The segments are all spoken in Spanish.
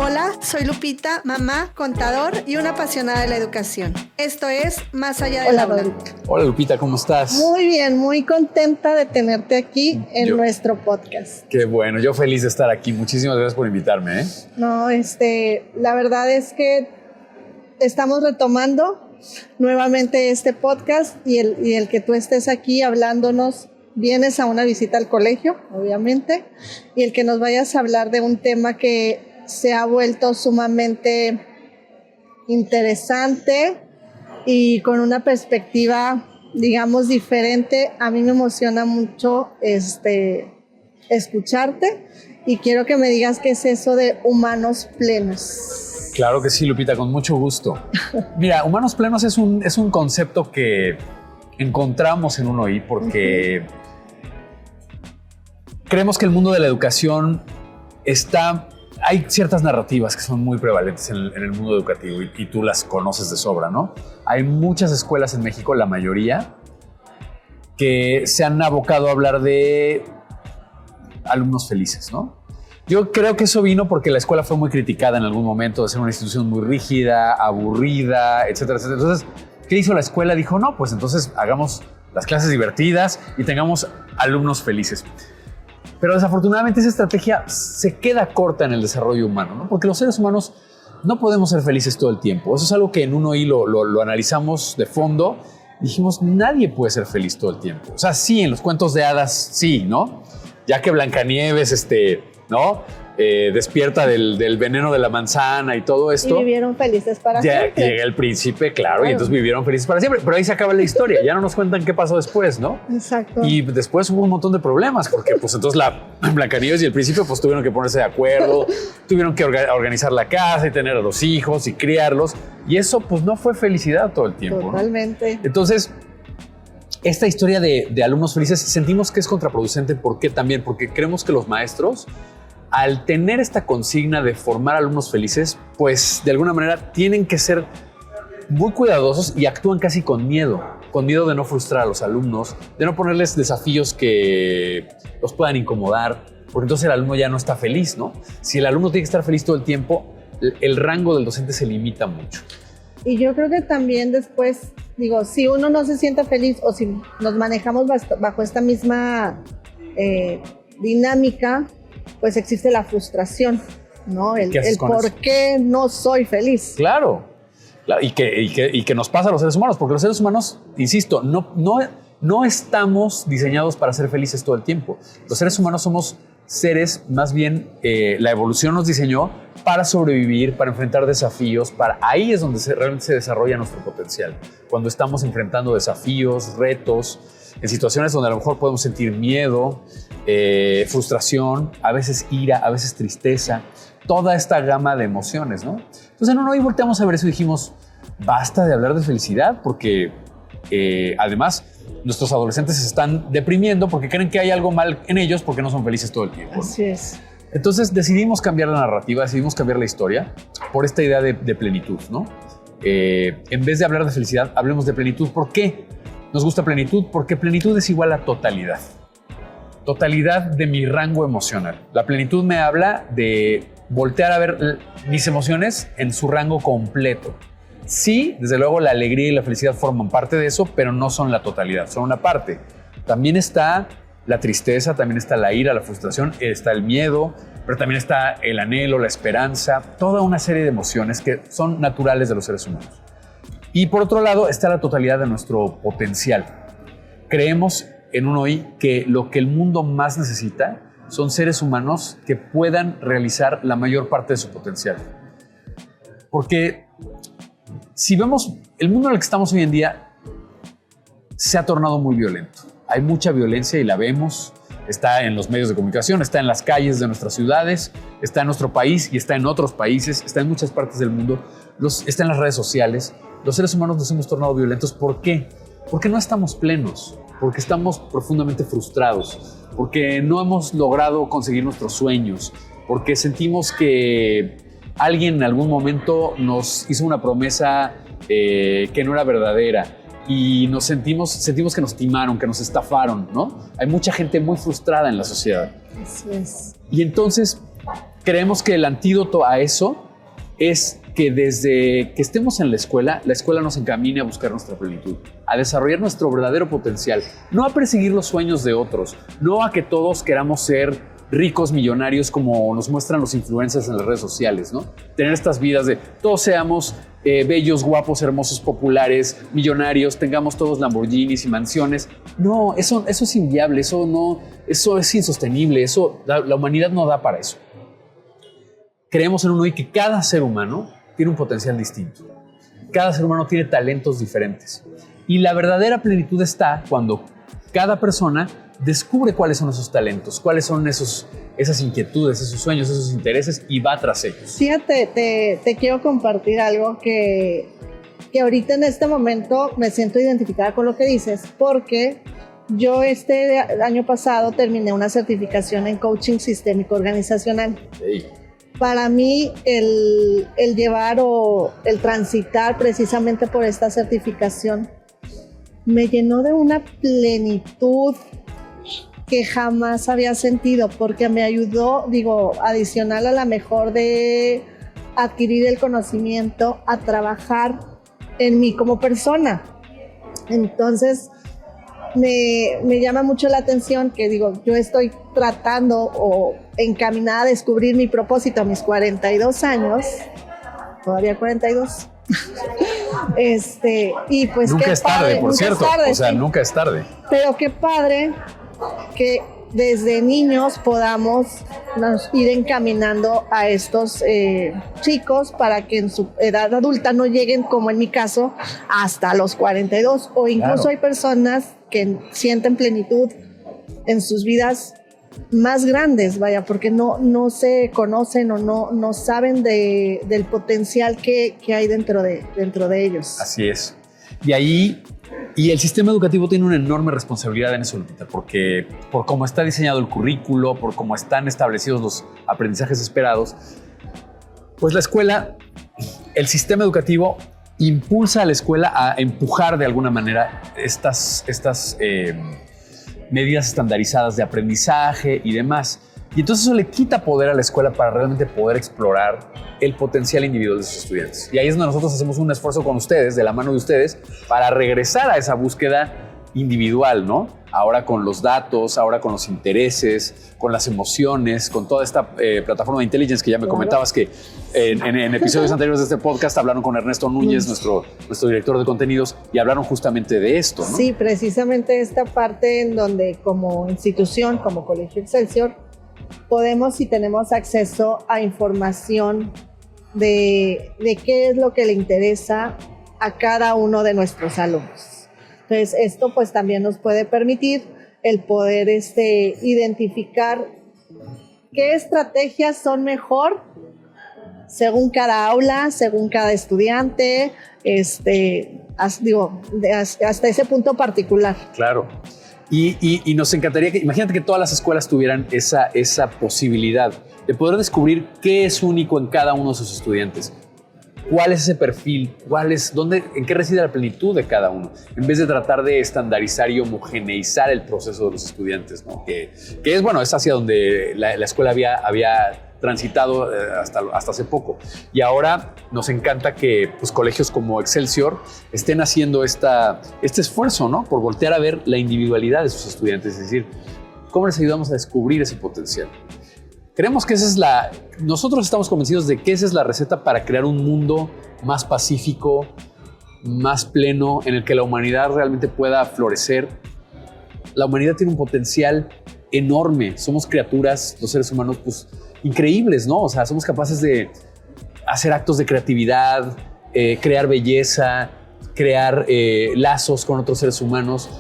Hola, soy Lupita, mamá, contador y una apasionada de la educación. Esto es Más allá del aula. Hola Lupita, ¿cómo estás? Muy bien, muy contenta de tenerte aquí en nuestro podcast. Qué bueno, yo feliz de estar aquí. Muchísimas gracias por invitarme. No, la verdad es que estamos retomando nuevamente este podcast y el que tú estés aquí hablándonos. Vienes a una visita al colegio, obviamente, y el que nos vayas a hablar de un tema que se ha vuelto sumamente interesante y con una perspectiva, digamos, diferente. A mí me emociona mucho escucharte y quiero que me digas qué es eso de humanos plenos. Claro que sí, Lupita, con mucho gusto. Mira, humanos plenos es un concepto que encontramos en UNOI porque creemos que el mundo de la educación hay ciertas narrativas que son muy prevalentes en el mundo educativo y tú las conoces de sobra, ¿no? Hay muchas escuelas en México, la mayoría, que se han abocado a hablar de alumnos felices, ¿no? Yo creo que eso vino porque la escuela fue muy criticada en algún momento de ser una institución muy rígida, aburrida, etcétera, etcétera. Entonces, ¿qué hizo la escuela? Dijo, no, pues entonces hagamos las clases divertidas y tengamos alumnos felices. Pero desafortunadamente esa estrategia se queda corta en el desarrollo humano, ¿no? Porque los seres humanos no podemos ser felices todo el tiempo. Eso es algo que en UNOI lo analizamos de fondo. Dijimos, nadie puede ser feliz todo el tiempo. O sea, sí, en los cuentos de hadas, sí, ¿no? Ya que Blancanieves, ¿no? Despierta del veneno de la manzana y todo esto. Y vivieron felices para siempre. Llega el príncipe, claro, y entonces vivieron felices para siempre. Pero ahí se acaba la historia. Ya no nos cuentan qué pasó después, ¿no? Exacto. Y después hubo un montón de problemas porque pues entonces la Blancanieves y el príncipe pues tuvieron que ponerse de acuerdo, tuvieron que organizar la casa y tener a los hijos y criarlos. Y eso pues no fue felicidad todo el tiempo. Totalmente. ¿No? Entonces, esta historia de alumnos felices sentimos que es contraproducente. ¿Por qué también? Porque creemos que los maestros, al tener esta consigna de formar alumnos felices, pues de alguna manera tienen que ser muy cuidadosos y actúan casi con miedo de no frustrar a los alumnos, de no ponerles desafíos que los puedan incomodar, porque entonces el alumno ya no está feliz, ¿no? Si el alumno tiene que estar feliz todo el tiempo, el rango del docente se limita mucho. Y yo creo que también después, digo, si uno no se siente feliz o si nos manejamos bajo esta misma dinámica, pues existe la frustración, ¿no? El por qué no soy feliz. Claro. Y que nos pasa a los seres humanos, porque los seres humanos, insisto, no estamos diseñados para ser felices todo el tiempo. Los seres humanos somos seres, más bien, la evolución nos diseñó para sobrevivir, para enfrentar desafíos, ahí es donde realmente se desarrolla nuestro potencial. Cuando estamos enfrentando desafíos, retos, en situaciones donde a lo mejor podemos sentir miedo, frustración, a veces ira, a veces tristeza, toda esta gama de emociones, ¿no? Entonces, hoy volteamos a ver eso y dijimos, basta de hablar de felicidad, porque además nuestros adolescentes se están deprimiendo porque creen que hay algo mal en ellos porque no son felices todo el tiempo, ¿no? Así es. Entonces decidimos cambiar la narrativa, decidimos cambiar la historia por esta idea de plenitud, ¿no? En vez de hablar de felicidad, hablemos de plenitud. ¿Por qué nos gusta plenitud? Porque plenitud es igual a totalidad. Totalidad de mi rango emocional. La plenitud me habla de voltear a ver mis emociones en su rango completo. Sí, desde luego la alegría y la felicidad forman parte de eso, pero no son la totalidad, son una parte. También está la tristeza, también está la ira, la frustración, está el miedo, pero también está el anhelo, la esperanza, toda una serie de emociones que son naturales de los seres humanos. Y por otro lado está la totalidad de nuestro potencial. Creemos en UNOI que lo que el mundo más necesita son seres humanos que puedan realizar la mayor parte de su potencial. Porque si vemos el mundo en el que estamos hoy en día, se ha tornado muy violento. Hay mucha violencia y la vemos. Está en los medios de comunicación, está en las calles de nuestras ciudades, está en nuestro país y está en otros países, está en muchas partes del mundo, está en las redes sociales. Los seres humanos nos hemos tornado violentos. ¿Por qué? Porque no estamos plenos, porque estamos profundamente frustrados, porque no hemos logrado conseguir nuestros sueños, porque sentimos que alguien en algún momento nos hizo una promesa que no era verdadera y nos sentimos que nos timaron, que nos estafaron, ¿no? Hay mucha gente muy frustrada en la sociedad. Así es. Y entonces creemos que el antídoto a eso es que desde que estemos en la escuela nos encamine a buscar nuestra plenitud, a desarrollar nuestro verdadero potencial, no a perseguir los sueños de otros, no a que todos queramos ser ricos, millonarios, como nos muestran los influencers en las redes sociales, ¿no? Tener estas vidas de todos seamos bellos, guapos, hermosos, populares, millonarios, tengamos todos Lamborghinis y mansiones. No, eso es inviable, eso es insostenible, la humanidad no da para eso. Creemos en uno y que cada ser humano tiene un potencial distinto. Cada ser humano tiene talentos diferentes. Y la verdadera plenitud está cuando cada persona descubre cuáles son esos talentos, cuáles son esas inquietudes, esos sueños, esos intereses y va tras ellos. Fíjate, te quiero compartir algo que ahorita en este momento me siento identificada con lo que dices, porque yo este año pasado terminé una certificación en coaching sistémico organizacional. Hey. Para mí el llevar o el transitar precisamente por esta certificación me llenó de una plenitud que jamás había sentido, porque me ayudó, adicional a la mejor de adquirir el conocimiento, a trabajar en mí como persona. Entonces me llama mucho la atención que yo estoy tratando o encaminada a descubrir mi propósito a mis 42 años, todavía 42. Y pues nunca qué es tarde, padre, por nunca cierto, es tarde, o sea, sí. nunca es tarde. Pero qué padre que desde niños podamos ir encaminando a estos chicos para que en su edad adulta no lleguen, como en mi caso, hasta los 42. O incluso Claro. hay personas que sienten plenitud en sus vidas más grandes, porque no se conocen o no saben del potencial que hay dentro de ellos. Así es. Y el sistema educativo tiene una enorme responsabilidad en eso, Lupita, porque por cómo está diseñado el currículo, por cómo están establecidos los aprendizajes esperados, pues la escuela, el sistema educativo impulsa a la escuela a empujar de alguna manera estas medidas estandarizadas de aprendizaje y demás. Y entonces eso le quita poder a la escuela para realmente poder explorar el potencial individual de sus estudiantes. Y ahí es donde nosotros hacemos un esfuerzo con ustedes, de la mano de ustedes, para regresar a esa búsqueda individual, ¿no? Ahora con los datos, ahora con los intereses, con las emociones, con toda esta plataforma de intelligence que ya me comentabas que en episodios anteriores de este podcast hablaron con Ernesto Núñez, nuestro director de contenidos, y hablaron justamente de esto, ¿no? Sí, precisamente esta parte en donde como institución, como Colegio Excelsior, podemos y tenemos acceso a información de qué es lo que le interesa a cada uno de nuestros alumnos. Entonces, esto pues también nos puede permitir el poder identificar qué estrategias son mejor según cada aula, según cada estudiante, hasta ese punto particular. Claro. Y nos encantaría que, imagínate que todas las escuelas tuvieran esa posibilidad de poder descubrir qué es único en cada uno de sus estudiantes. ¿Cuál es ese perfil? ¿En qué reside la plenitud de cada uno? En vez de tratar de estandarizar y homogeneizar el proceso de los estudiantes, ¿no? Que es hacia donde la escuela había transitado hasta hace poco. Y ahora nos encanta que pues, colegios como Excelsior estén haciendo este esfuerzo, ¿no? Por voltear a ver la individualidad de sus estudiantes, es decir, ¿cómo les ayudamos a descubrir ese potencial? Creemos que nosotros estamos convencidos de que esa es la receta para crear un mundo más pacífico, más pleno, en el que la humanidad realmente pueda florecer. La humanidad tiene un potencial enorme. Somos criaturas, los seres humanos, pues increíbles, ¿no? O sea, somos capaces de hacer actos de creatividad, crear belleza, crear lazos con otros seres humanos.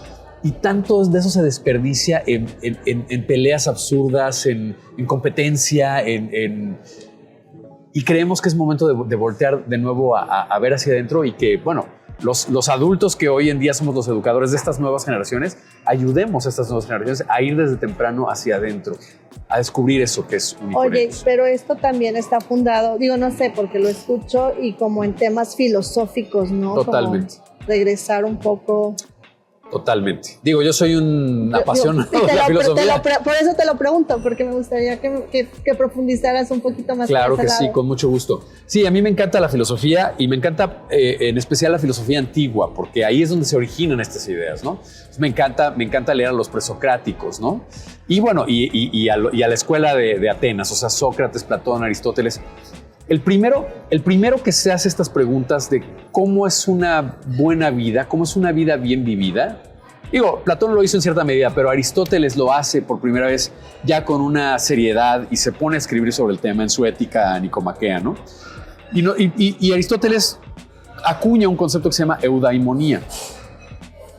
Y tanto de eso se desperdicia en peleas absurdas, en competencia, y creemos que es momento de voltear de nuevo a ver hacia adentro y que, bueno, los adultos que hoy en día somos los educadores de estas nuevas generaciones, ayudemos a estas nuevas generaciones a ir desde temprano hacia adentro, a descubrir eso que es único. Oye, pero esto también está fundado, no sé, porque lo escucho y como en temas filosóficos, ¿no? Totalmente. Como regresar un poco Totalmente. Digo, yo soy un apasionado de la filosofía. Por eso te lo pregunto, porque me gustaría que profundizaras un poquito más. Claro que sí, con mucho gusto. Sí, a mí me encanta la filosofía y me encanta en especial la filosofía antigua, porque ahí es donde se originan estas ideas, ¿no? Entonces, me encanta leer a los presocráticos, ¿no? Y bueno, y a la escuela de Atenas, o sea, Sócrates, Platón, Aristóteles. El primero que se hace estas preguntas de cómo es una buena vida, cómo es una vida bien vivida. Digo, Platón lo hizo en cierta medida, pero Aristóteles lo hace por primera vez ya con una seriedad y se pone a escribir sobre el tema en su Ética Nicomaquea, ¿no? Y Aristóteles acuña un concepto que se llama eudaimonía,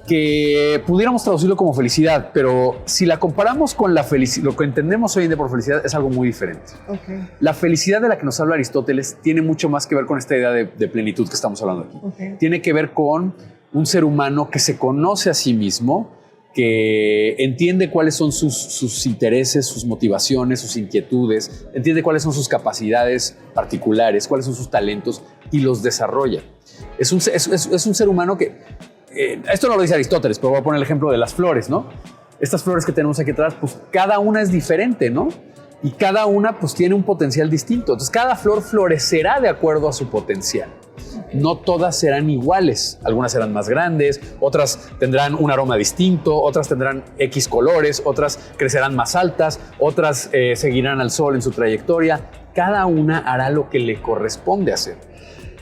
que pudiéramos traducirlo como felicidad, pero si la comparamos con la felicidad, lo que entendemos hoy en día por felicidad es algo muy diferente. Okay. La felicidad de la que nos habla Aristóteles tiene mucho más que ver con esta idea de plenitud que estamos hablando aquí. Okay. Tiene que ver con un ser humano que se conoce a sí mismo, que entiende cuáles son sus intereses, sus motivaciones, sus inquietudes, entiende cuáles son sus capacidades particulares, cuáles son sus talentos y los desarrolla. Es un ser humano que... esto no lo dice Aristóteles, pero voy a poner el ejemplo de las flores, ¿no? Estas flores que tenemos aquí atrás, pues cada una es diferente, ¿no? Y cada una pues tiene un potencial distinto. Entonces cada flor florecerá de acuerdo a su potencial. No todas serán iguales. Algunas serán más grandes, otras tendrán un aroma distinto, otras tendrán X colores, otras crecerán más altas, otras seguirán al sol en su trayectoria. Cada una hará lo que le corresponde hacer.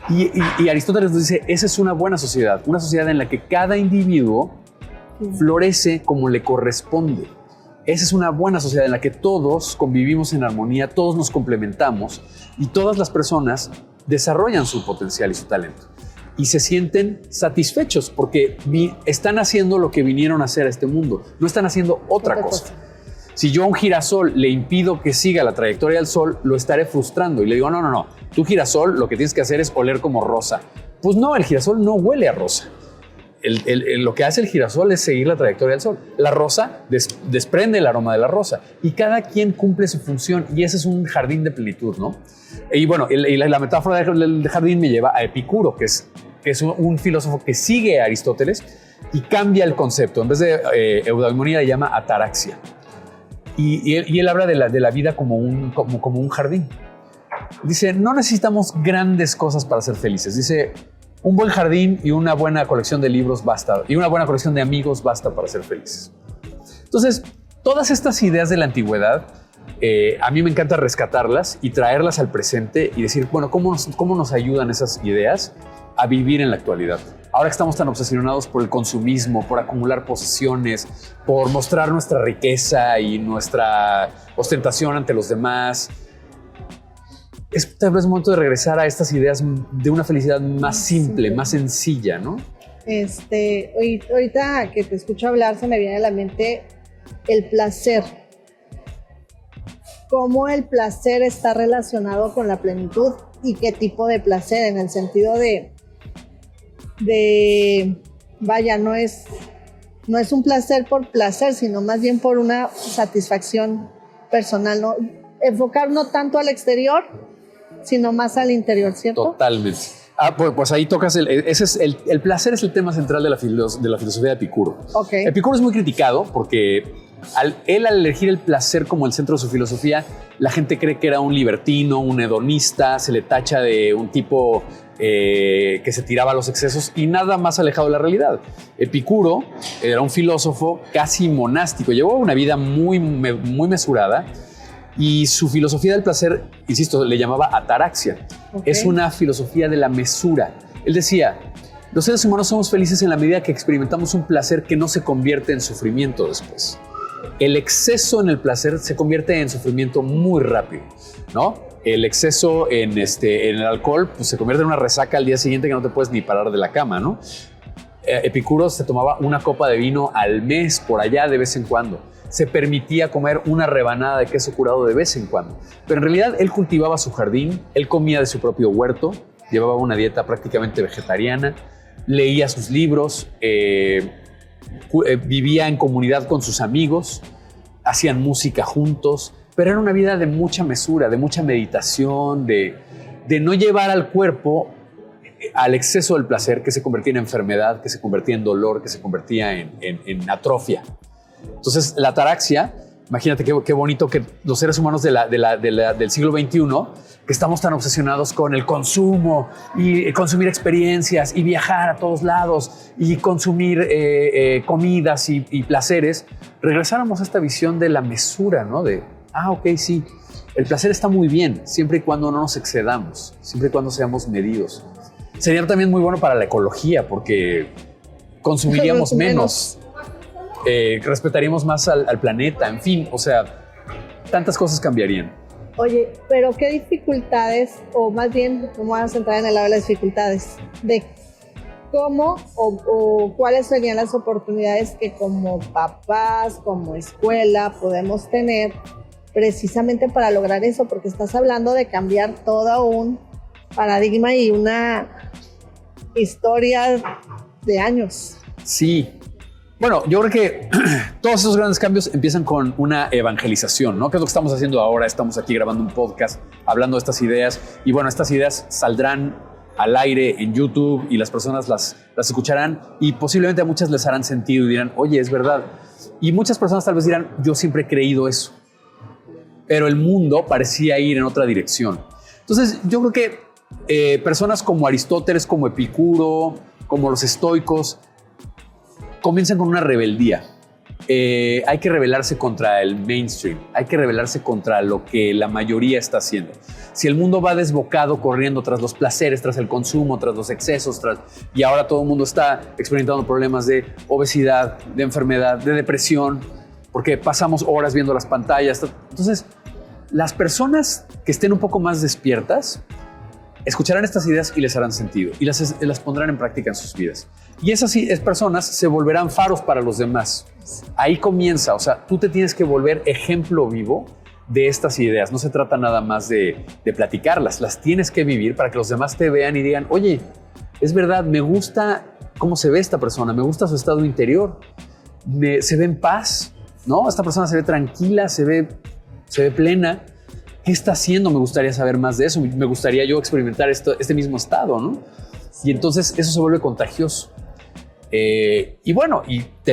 Y Aristóteles nos dice, esa es una buena sociedad en la que cada individuo florece como le corresponde. Esa es una buena sociedad en la que todos convivimos en armonía, todos nos complementamos y todas las personas desarrollan su potencial y su talento. Y se sienten satisfechos porque están haciendo lo que vinieron a hacer a este mundo, no están haciendo otra cosa. Si yo a un girasol le impido que siga la trayectoria del sol, lo estaré frustrando. Y le digo, no, tú girasol lo que tienes que hacer es oler como rosa. Pues no, el girasol no huele a rosa. Lo que hace el girasol es seguir la trayectoria del sol. La rosa desprende el aroma de la rosa. Y cada quien cumple su función. Y ese es un jardín de plenitud, ¿no? Y bueno, la metáfora del jardín me lleva a Epicuro, que es un filósofo que sigue a Aristóteles y cambia el concepto. En vez de eudaimonía le llama ataraxia. Y él habla de la vida como un jardín. Dice, no necesitamos grandes cosas para ser felices. Dice, un buen jardín y una buena colección de libros basta. Y una buena colección de amigos basta para ser felices. Entonces, todas estas ideas de la antigüedad, a mí me encanta rescatarlas y traerlas al presente y decir, bueno, ¿cómo nos ayudan esas ideas a vivir en la actualidad? Ahora que estamos tan obsesionados por el consumismo, por acumular posesiones, por mostrar nuestra riqueza y nuestra ostentación ante los demás, es tal vez el momento de regresar a estas ideas de una felicidad más simple, más sencilla, ¿no? Ahorita que te escucho hablar se me viene a la mente el placer. ¿Cómo el placer está relacionado con la plenitud y qué tipo de placer? En el sentido vaya, no es un placer por placer, sino más bien por una satisfacción personal, ¿no? Enfocar no tanto al exterior, sino más al interior, ¿cierto? Totalmente. Pues ahí tocas el placer es el tema central de la filosofía de Epicuro. Okay. Epicuro es muy criticado porque al elegir el placer como el centro de su filosofía, la gente cree que era un libertino, un hedonista, se le tacha de un tipo que se tiraba a los excesos y nada más alejado de la realidad. Epicuro era un filósofo casi monástico, llevó una vida muy mesurada y su filosofía del placer, insisto, le llamaba ataraxia. Okay. Es una filosofía de la mesura. Él decía, los seres humanos somos felices en la medida que experimentamos un placer que no se convierte en sufrimiento después. El exceso en el placer se convierte en sufrimiento muy rápido, ¿no? El exceso en el alcohol pues, se convierte en una resaca al día siguiente que no te puedes ni parar de la cama, ¿no? Epicuro se tomaba una copa de vino al mes por allá de vez en cuando. Se permitía comer una rebanada de queso curado de vez en cuando. Pero en realidad él cultivaba su jardín, él comía de su propio huerto, llevaba una dieta prácticamente vegetariana, leía sus libros, vivía en comunidad con sus amigos, hacían música juntos, pero era una vida de mucha mesura, de mucha meditación, de no llevar al cuerpo al exceso del placer que se convertía en enfermedad, que se convertía en dolor, que se convertía en atrofia. Entonces, la ataraxia, imagínate qué bonito que los seres humanos del siglo XXI, que estamos tan obsesionados con el consumo y consumir experiencias y viajar a todos lados y consumir comidas y placeres, regresáramos a esta visión de la mesura, ¿no? De, ok, sí, el placer está muy bien, siempre y cuando no nos excedamos, siempre y cuando seamos medidos. Sería también muy bueno para la ecología, porque consumiríamos menos. Respetaríamos más al planeta, en fin, o sea, tantas cosas cambiarían. Oye, pero ¿qué dificultades, o más bien, vamos a centrar en el lado de las dificultades, de cómo o cuáles serían las oportunidades que como papás, como escuela podemos tener precisamente para lograr eso? Porque estás hablando de cambiar todo un paradigma y una historia de años. Sí. Bueno, yo creo que todos esos grandes cambios empiezan con una evangelización, ¿no? Que es lo que estamos haciendo ahora. Estamos aquí grabando un podcast, hablando de estas ideas. Y bueno, estas ideas saldrán al aire en YouTube y las personas las escucharán y posiblemente a muchas les harán sentido y dirán, oye, es verdad. Y muchas personas tal vez dirán, yo siempre he creído eso. Pero el mundo parecía ir en otra dirección. Entonces, yo creo que personas como Aristóteles, como Epicuro, como los estoicos, comienzan con una rebeldía. Hay que rebelarse contra el mainstream, hay que rebelarse contra lo que la mayoría está haciendo. Si el mundo va desbocado corriendo tras los placeres, tras el consumo, tras los excesos, y ahora todo el mundo está experimentando problemas de obesidad, de enfermedad, de depresión, porque pasamos horas viendo las pantallas. Entonces, las personas que estén un poco más despiertas escucharán estas ideas y les harán sentido y las pondrán en práctica en sus vidas. Y esas personas se volverán faros para los demás. Ahí comienza, o sea, tú te tienes que volver ejemplo vivo de estas ideas. No se trata nada más de platicarlas, las tienes que vivir para que los demás te vean y digan, oye, es verdad, me gusta cómo se ve esta persona, me gusta su estado interior, se ve en paz, ¿no? Esta persona se ve tranquila, se ve plena. ¿Qué está haciendo? Me gustaría saber más de eso. Me gustaría yo experimentar este mismo estado, ¿no? Y entonces eso se vuelve contagioso. Y bueno,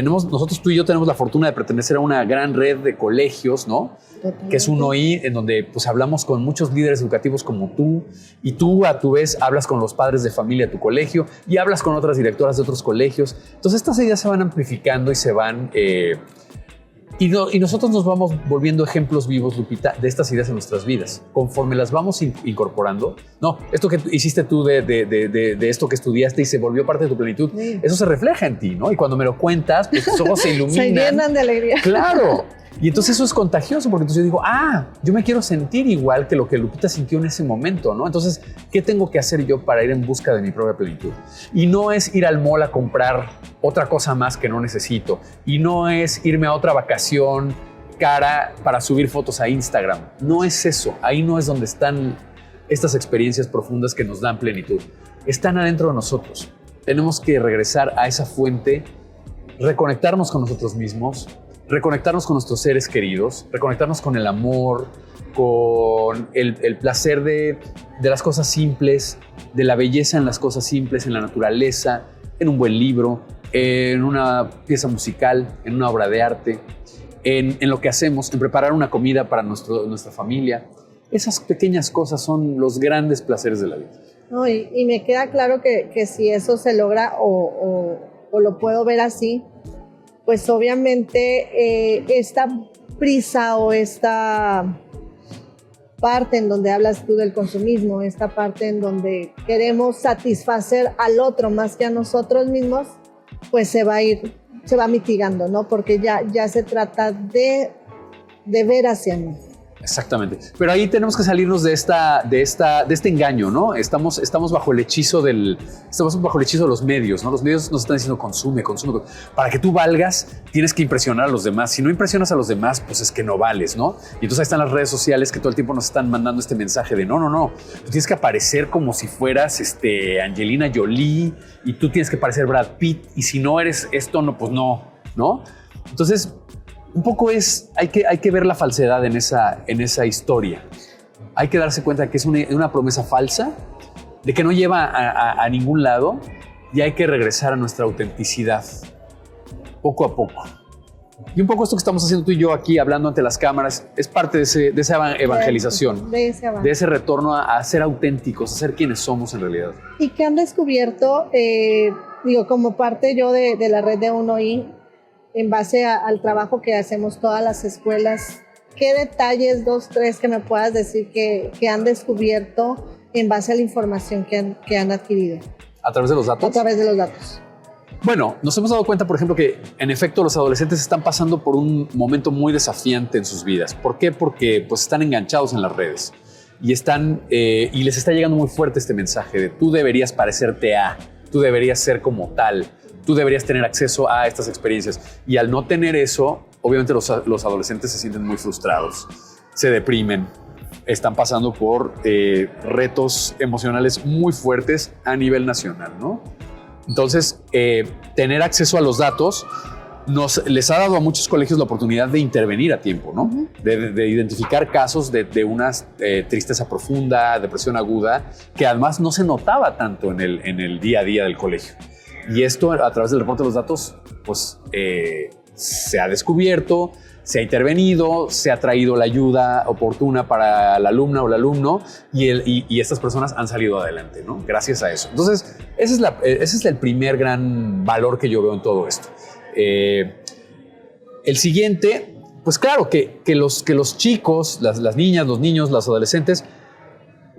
nosotros tú y yo tenemos la fortuna de pertenecer a una gran red de colegios, ¿no? Totalmente. Que es un OI en donde pues hablamos con muchos líderes educativos como tú, y tú a tu vez hablas con los padres de familia de tu colegio y hablas con otras directoras de otros colegios. Entonces estas ideas se van amplificando y se van... Y nosotros nos vamos volviendo ejemplos vivos, Lupita, de estas ideas en nuestras vidas. Conforme las vamos incorporando, no, esto que hiciste tú de esto que estudiaste y se volvió parte de tu plenitud, sí. Eso se refleja en ti, ¿no? Y cuando me lo cuentas, pues tus ojos se iluminan. Se llenan de alegría. Claro. Y entonces eso es contagioso, porque entonces yo digo, yo me quiero sentir igual que lo que Lupita sintió en ese momento, ¿no? Entonces, ¿qué tengo que hacer yo para ir en busca de mi propia plenitud? Y no es ir al mall a comprar otra cosa más que no necesito. Y no es irme a otra vacación cara para subir fotos a Instagram. No es eso. Ahí no es donde están estas experiencias profundas que nos dan plenitud. Están adentro de nosotros. Tenemos que regresar a esa fuente, reconectarnos con nosotros mismos, reconectarnos con nuestros seres queridos, reconectarnos con el amor, con el placer de las cosas simples, de la belleza en las cosas simples, en la naturaleza, en un buen libro, en una pieza musical, en una obra de arte, en lo que hacemos, en preparar una comida para nuestra familia. Esas pequeñas cosas son los grandes placeres de la vida. No, y me queda claro que si eso se logra o lo puedo ver así, pues obviamente esta prisa o esta parte en donde hablas tú del consumismo, esta parte en donde queremos satisfacer al otro más que a nosotros mismos, pues se va mitigando, ¿no? Porque ya se trata de ver hacia mí. Exactamente. Pero ahí tenemos que salirnos de este engaño, ¿no? Estamos bajo el hechizo de los medios, ¿no? Los medios nos están diciendo consume. Para que tú valgas, tienes que impresionar a los demás. Si no impresionas a los demás, pues es que no vales, ¿no? Y entonces ahí están las redes sociales que todo el tiempo nos están mandando este mensaje de no. Tú tienes que aparecer como si fueras Angelina Jolie y tú tienes que parecer Brad Pitt. Y si no eres esto, no, pues no. Entonces, un poco hay que ver la falsedad en esa historia. Hay que darse cuenta que es una promesa falsa de que no lleva a ningún lado y hay que regresar a nuestra autenticidad, poco a poco. Y un poco esto que estamos haciendo tú y yo aquí, hablando ante las cámaras, es parte de esa evangelización, de ese retorno a ser auténticos, a ser quienes somos en realidad. Y que han descubierto, como parte yo de la red de UNOI, en base al trabajo que hacemos todas las escuelas, ¿qué detalles, 2, 3, que me puedas decir que han descubierto en base a la información que han adquirido? ¿A través de los datos? A través de los datos. Bueno, nos hemos dado cuenta, por ejemplo, que en efecto los adolescentes están pasando por un momento muy desafiante en sus vidas. ¿Por qué? Porque pues, están enganchados en las redes y y les está llegando muy fuerte este mensaje de tú deberías parecerte a, tú deberías ser como tal, tú deberías tener acceso a estas experiencias. Y al no tener eso, obviamente los adolescentes se sienten muy frustrados, se deprimen, están pasando por retos emocionales muy fuertes a nivel nacional, ¿no? Entonces, tener acceso a los datos les ha dado a muchos colegios la oportunidad de intervenir a tiempo, ¿no? Uh-huh. De identificar casos de una tristeza profunda, depresión aguda, que además no se notaba tanto en el día a día del colegio. Y esto, a través del reporte de los datos, pues se ha descubierto, se ha intervenido, se ha traído la ayuda oportuna para la alumna o el alumno y estas personas han salido adelante, ¿no? Gracias a eso. Entonces, ese es el primer gran valor que yo veo en todo esto. El siguiente, pues claro, que los chicos, las niñas, los niños, los adolescentes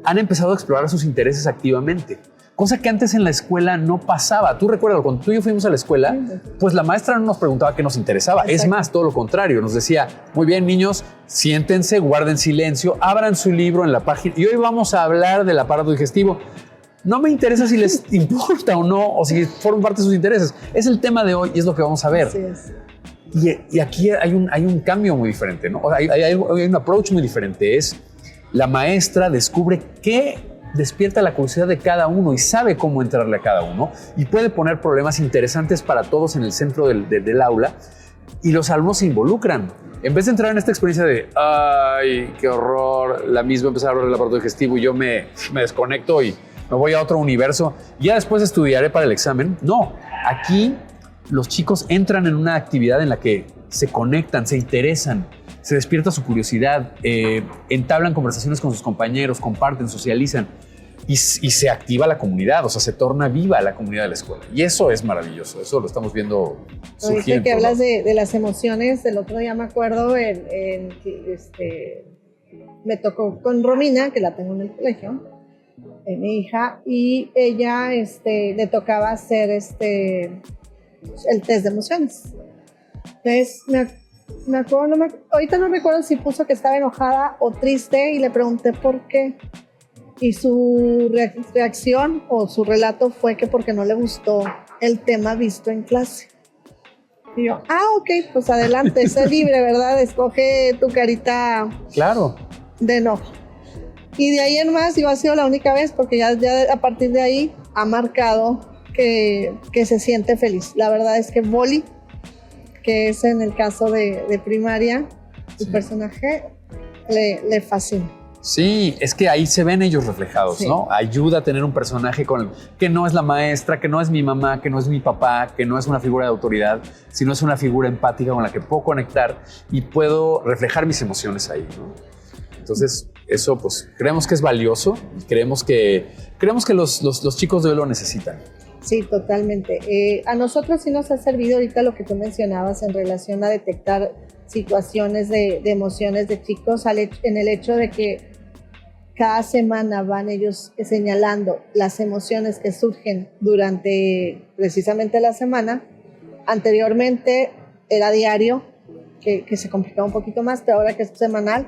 han empezado a explorar sus intereses activamente. Cosa que antes en la escuela no pasaba. Tú recuerdas, cuando tú y yo fuimos a la escuela, pues la maestra no nos preguntaba qué nos interesaba. Exacto. Es más, todo lo contrario. Nos decía, muy bien, niños, siéntense, guarden silencio, abran su libro en la página. Y hoy vamos a hablar del aparato digestivo. No me interesa si les importa o no, o si forman parte de sus intereses. Es el tema de hoy y es lo que vamos a ver. Así es. Y aquí hay un cambio muy diferente, ¿no? Hay un approach muy diferente. Es la maestra descubre qué despierta la curiosidad de cada uno y sabe cómo entrarle a cada uno y puede poner problemas interesantes para todos en el centro del aula y los alumnos se involucran. En vez de entrar en esta experiencia de ¡ay, qué horror! La misma empezar a hablar del aparato digestivo y yo me desconecto y me voy a otro universo y ya después estudiaré para el examen. No, aquí los chicos entran en una actividad en la que se conectan, se interesan, se despierta su curiosidad, entablan conversaciones con sus compañeros, comparten, socializan y se activa la comunidad, o sea, se torna viva la comunidad de la escuela. Y eso es maravilloso, eso lo estamos viendo surgiendo. Ahorita que hablas de las emociones, el otro día me acuerdo me tocó con Romina, que la tengo en el colegio, mi hija, y ella le tocaba hacer el test de emociones. Entonces, me acuerdo, ahorita no recuerdo si puso que estaba enojada o triste y le pregunté por qué. Y su reacción o su relato fue que porque no le gustó el tema visto en clase. Y yo, ok, pues adelante, sé libre, ¿verdad? Escoge tu carita, claro, de enojo. Y de ahí en más, ha sido la única vez, porque ya a partir de ahí ha marcado que se siente feliz. La verdad es que Boli, que es en el caso de primaria, el personaje le fascina. Sí, es que ahí se ven ellos reflejados, sí, ¿no? Ayuda a tener un personaje que no es la maestra, que no es mi mamá, que no es mi papá, que no es una figura de autoridad, sino es una figura empática con la que puedo conectar y puedo reflejar mis emociones ahí, ¿no? Entonces, eso pues creemos que es valioso y creemos que los chicos de hoy lo necesitan. Sí, totalmente. A nosotros sí nos ha servido ahorita lo que tú mencionabas en relación a detectar situaciones de emociones de chicos en el hecho de que cada semana van ellos señalando las emociones que surgen durante precisamente la semana. Anteriormente era diario, que se complicaba un poquito más, pero ahora que es semanal.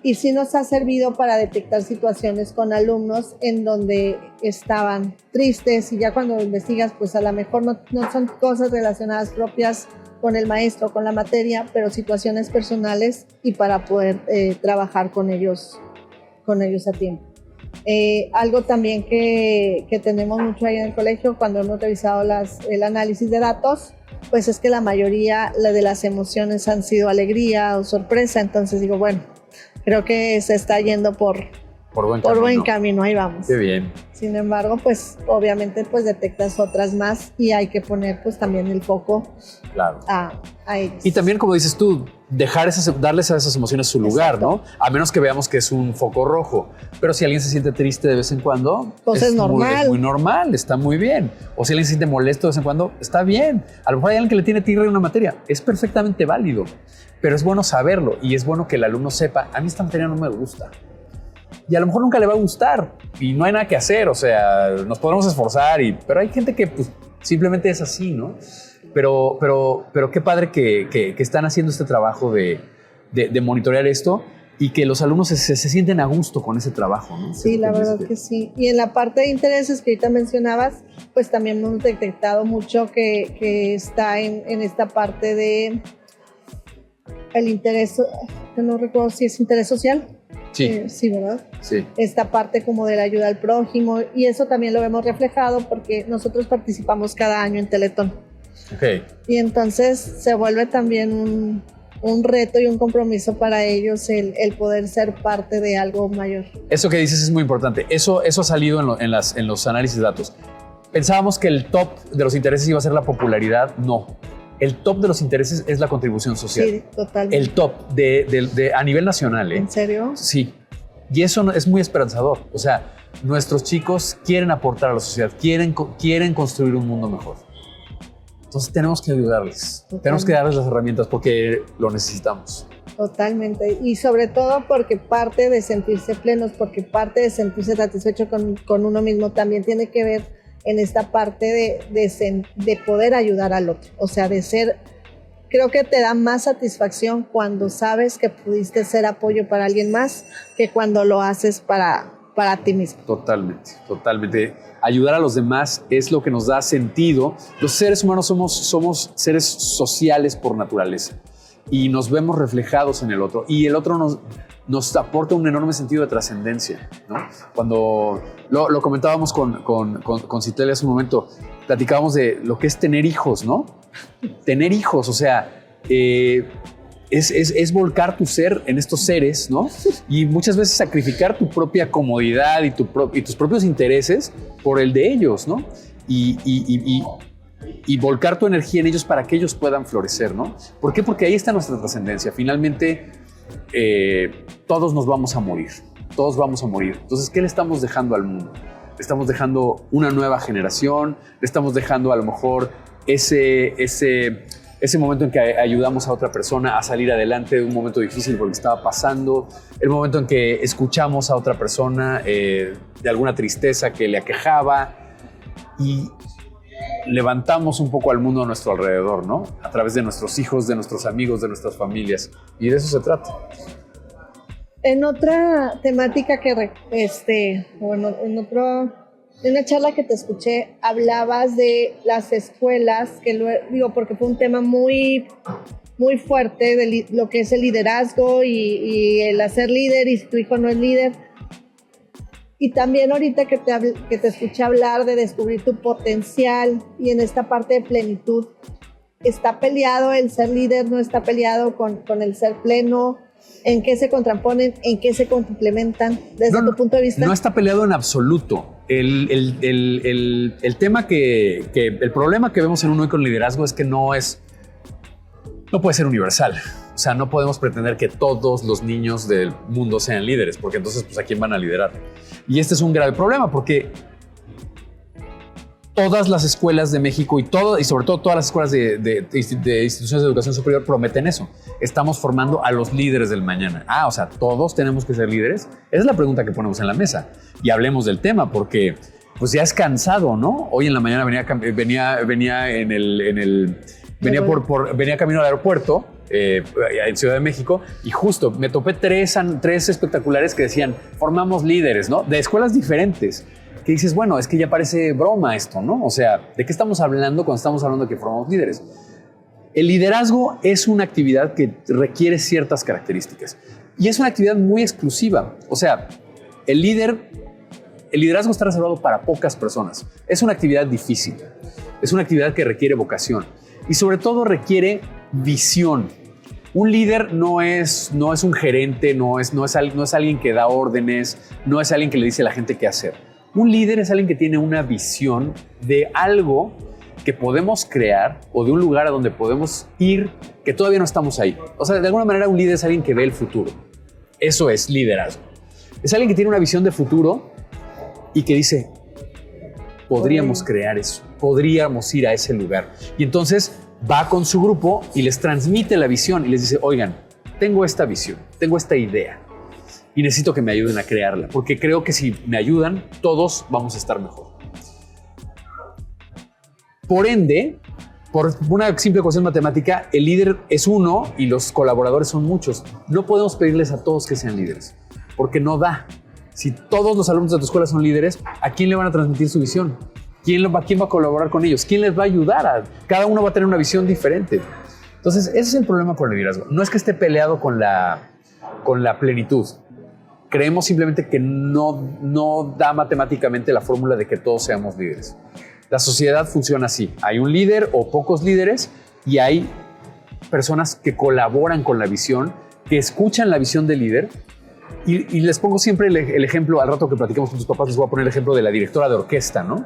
Y sí nos ha servido para detectar situaciones con alumnos en donde estaban tristes y ya cuando investigas, pues a lo mejor no son cosas relacionadas propias con el maestro, con la materia, pero situaciones personales y para poder trabajar con ellos a tiempo. Algo también que tenemos mucho ahí en el colegio cuando hemos revisado el análisis de datos, pues es que la mayoría de las emociones han sido alegría o sorpresa, entonces digo, bueno, creo que se está yendo por por buen camino, ahí vamos. Qué bien. Sin embargo, pues obviamente pues detectas otras más y hay que poner pues también el foco Claro. a ellos. Y también, como dices tú, darles a esas emociones su lugar, Exacto. ¿no? A menos que veamos que es un foco rojo. Pero si alguien se siente triste de vez en cuando, Pues es normal. Es muy normal, está muy bien. O si alguien se siente molesto de vez en cuando, está bien. A lo mejor hay alguien que le tiene tigre en una materia. Es perfectamente válido. Pero es bueno saberlo y es bueno que el alumno sepa, a mí esta materia no me gusta. Y a lo mejor nunca le va a gustar y no hay nada que hacer. O sea, nos podremos esforzar, pero hay gente que pues, simplemente es así, ¿no? Pero qué padre que están haciendo este trabajo de monitorear esto y que los alumnos se sienten a gusto con ese trabajo, ¿no? Sí, la verdad que sí. Y en la parte de intereses que ahorita mencionabas, pues también hemos detectado mucho que está en esta parte de el interés, no recuerdo si es interés social. Sí. Sí, ¿verdad? Sí. Esta parte como de la ayuda al prójimo, y eso también lo vemos reflejado porque nosotros participamos cada año en Teletón. Ok. Y entonces se vuelve también un reto y un compromiso para ellos el poder ser parte de algo mayor. Eso que dices es muy importante. Eso ha salido en los análisis de datos. Pensábamos que el top de los intereses iba a ser la popularidad. No. El top de los intereses es la contribución social. Sí, totalmente. El top a nivel nacional. ¿En serio? Sí. Y eso es muy esperanzador. O sea, nuestros chicos quieren aportar a la sociedad, quieren construir un mundo mejor. Entonces tenemos que ayudarles. Totalmente. Tenemos que darles las herramientas porque lo necesitamos. Totalmente. Y sobre todo porque parte de sentirse plenos, porque parte de sentirse satisfecho con uno mismo también tiene que ver en esta parte de poder ayudar al otro. O sea, creo que te da más satisfacción cuando sabes que pudiste ser apoyo para alguien más que cuando lo haces para ti mismo. Totalmente, totalmente. Ayudar a los demás es lo que nos da sentido. Los seres humanos somos seres sociales por naturaleza y nos vemos reflejados en el otro. Y el otro nos aporta un enorme sentido de trascendencia, ¿no? Cuando lo comentábamos con Citlali hace un momento, platicábamos de lo que es tener hijos, ¿no? Tener hijos, o sea, es volcar tu ser en estos seres, ¿no? Y muchas veces sacrificar tu propia comodidad y tus propios intereses por el de ellos, ¿no? Y volcar tu energía en ellos para que ellos puedan florecer, ¿no? ¿Por qué? Porque ahí está nuestra trascendencia. Finalmente, todos nos vamos a morir. Todos vamos a morir. Entonces, ¿qué le estamos dejando al mundo? Le estamos dejando una nueva generación, le estamos dejando a lo mejor ese momento en que ayudamos a otra persona a salir adelante de un momento difícil porque estaba pasando, el momento en que escuchamos a otra persona de alguna tristeza que le aquejaba y levantamos un poco al mundo a nuestro alrededor, ¿no? A través de nuestros hijos, de nuestros amigos, de nuestras familias. Y de eso se trata. En otra temática en una charla que te escuché, hablabas de las escuelas, porque fue un tema muy, muy fuerte de lo que es el liderazgo y el hacer líder y si tu hijo no es líder. Y también ahorita que te escuché hablar de descubrir tu potencial y en esta parte de plenitud, ¿está peleado el ser líder? ¿No está peleado con el ser pleno? ¿En qué se contraponen? ¿En qué se complementan desde tu punto de vista? No está peleado en absoluto. El tema el problema que vemos en un hoy con liderazgo es que no puede ser universal. O sea, no podemos pretender que todos los niños del mundo sean líderes, porque entonces, pues, ¿a quién van a liderar? Y este es un grave problema, porque todas las escuelas de México y sobre todo todas las escuelas de instituciones de educación superior prometen eso. Estamos formando a los líderes del mañana. O sea, ¿todos tenemos que ser líderes? Esa es la pregunta que ponemos en la mesa. Y hablemos del tema, porque pues ya es cansado, ¿no? Hoy en la mañana venía camino al aeropuerto en Ciudad de México y justo me topé tres espectaculares que decían formamos líderes, ¿no? De escuelas diferentes. Que dices, bueno, es que ya parece broma esto, ¿no? O sea, ¿de qué estamos hablando cuando estamos hablando de que formamos líderes? El liderazgo es una actividad que requiere ciertas características y es una actividad muy exclusiva. O sea, el liderazgo está reservado para pocas personas. Es una actividad difícil, es una actividad que requiere vocación y sobre todo requiere visión. Un líder no es un gerente, no es alguien que da órdenes, no es alguien que le dice a la gente qué hacer. Un líder es alguien que tiene una visión de algo que podemos crear o de un lugar a donde podemos ir que todavía no estamos ahí. O sea, de alguna manera un líder es alguien que ve el futuro. Eso es liderazgo. Es alguien que tiene una visión de futuro y que dice, podríamos crear eso, podríamos ir a ese lugar. Y entonces va con su grupo y les transmite la visión y les dice, oigan, tengo esta visión, tengo esta idea y necesito que me ayuden a crearla, porque creo que si me ayudan, todos vamos a estar mejor. Por ende, por una simple ecuación matemática, el líder es uno y los colaboradores son muchos. No podemos pedirles a todos que sean líderes, porque no da. Si todos los alumnos de tu escuela son líderes, ¿a quién le van a transmitir su visión? ¿Quién va a colaborar con ellos? ¿Quién les va a ayudar? Cada uno va a tener una visión diferente. Entonces, ese es el problema con el liderazgo. No es que esté peleado con la plenitud. Creemos simplemente que no da matemáticamente la fórmula de que todos seamos líderes. La sociedad funciona así. Hay un líder o pocos líderes y hay personas que colaboran con la visión, que escuchan la visión del líder. Y les pongo siempre el ejemplo, al rato que platicamos con tus papás, les voy a poner el ejemplo de la directora de orquesta, ¿no?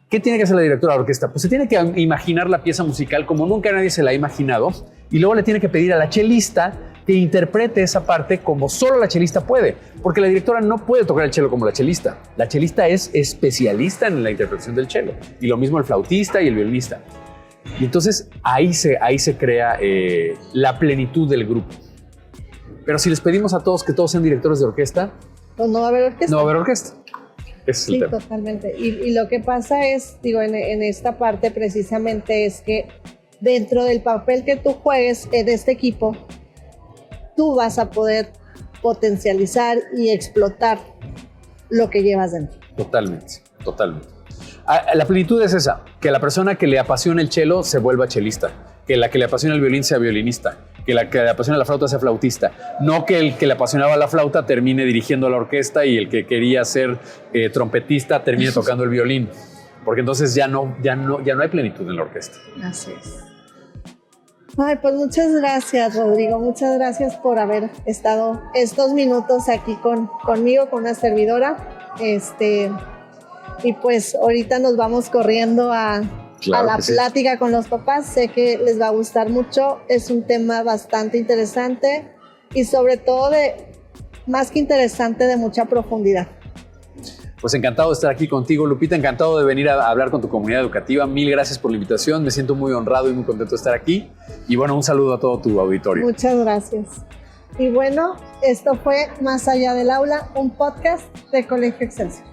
¿Qué tiene que hacer la directora de orquesta? Pues se tiene que imaginar la pieza musical como nunca nadie se la ha imaginado y luego le tiene que pedir a la chelista que interprete esa parte como solo la chelista puede, porque la directora no puede tocar el cello como la chelista. La chelista es especialista en la interpretación del cello y lo mismo el flautista y el violinista. Y entonces ahí se crea la plenitud del grupo. Pero si les pedimos a todos que todos sean directores de orquesta, pues no va a haber orquesta. No va a haber orquesta. Ese es el tema. Totalmente. Y lo que pasa es, digo, en esta parte precisamente es que dentro del papel que tú juegues en este equipo, tú vas a poder potencializar y explotar lo que llevas dentro. Totalmente. La plenitud es esa, que la persona que le apasiona el cello se vuelva chelista, que la que le apasiona el violín sea violinista, que la que le apasiona la flauta sea flautista, no que el que le apasionaba la flauta termine dirigiendo la orquesta y el que quería ser trompetista termine tocando el violín, porque entonces ya no hay plenitud en la orquesta. Así es. Ay, pues muchas gracias, Rodrigo. Muchas gracias por haber estado estos minutos aquí conmigo, con una servidora. Y pues ahorita nos vamos corriendo a la plática con los papás. Sé que les va a gustar mucho. Es un tema bastante interesante y sobre todo más que interesante, de mucha profundidad. Pues encantado de estar aquí contigo, Lupita, encantado de venir a hablar con tu comunidad educativa. Mil gracias por la invitación, me siento muy honrado y muy contento de estar aquí. Y bueno, un saludo a todo tu auditorio. Muchas gracias. Y bueno, esto fue Más Allá del Aula, un podcast de Colegio Excelsior.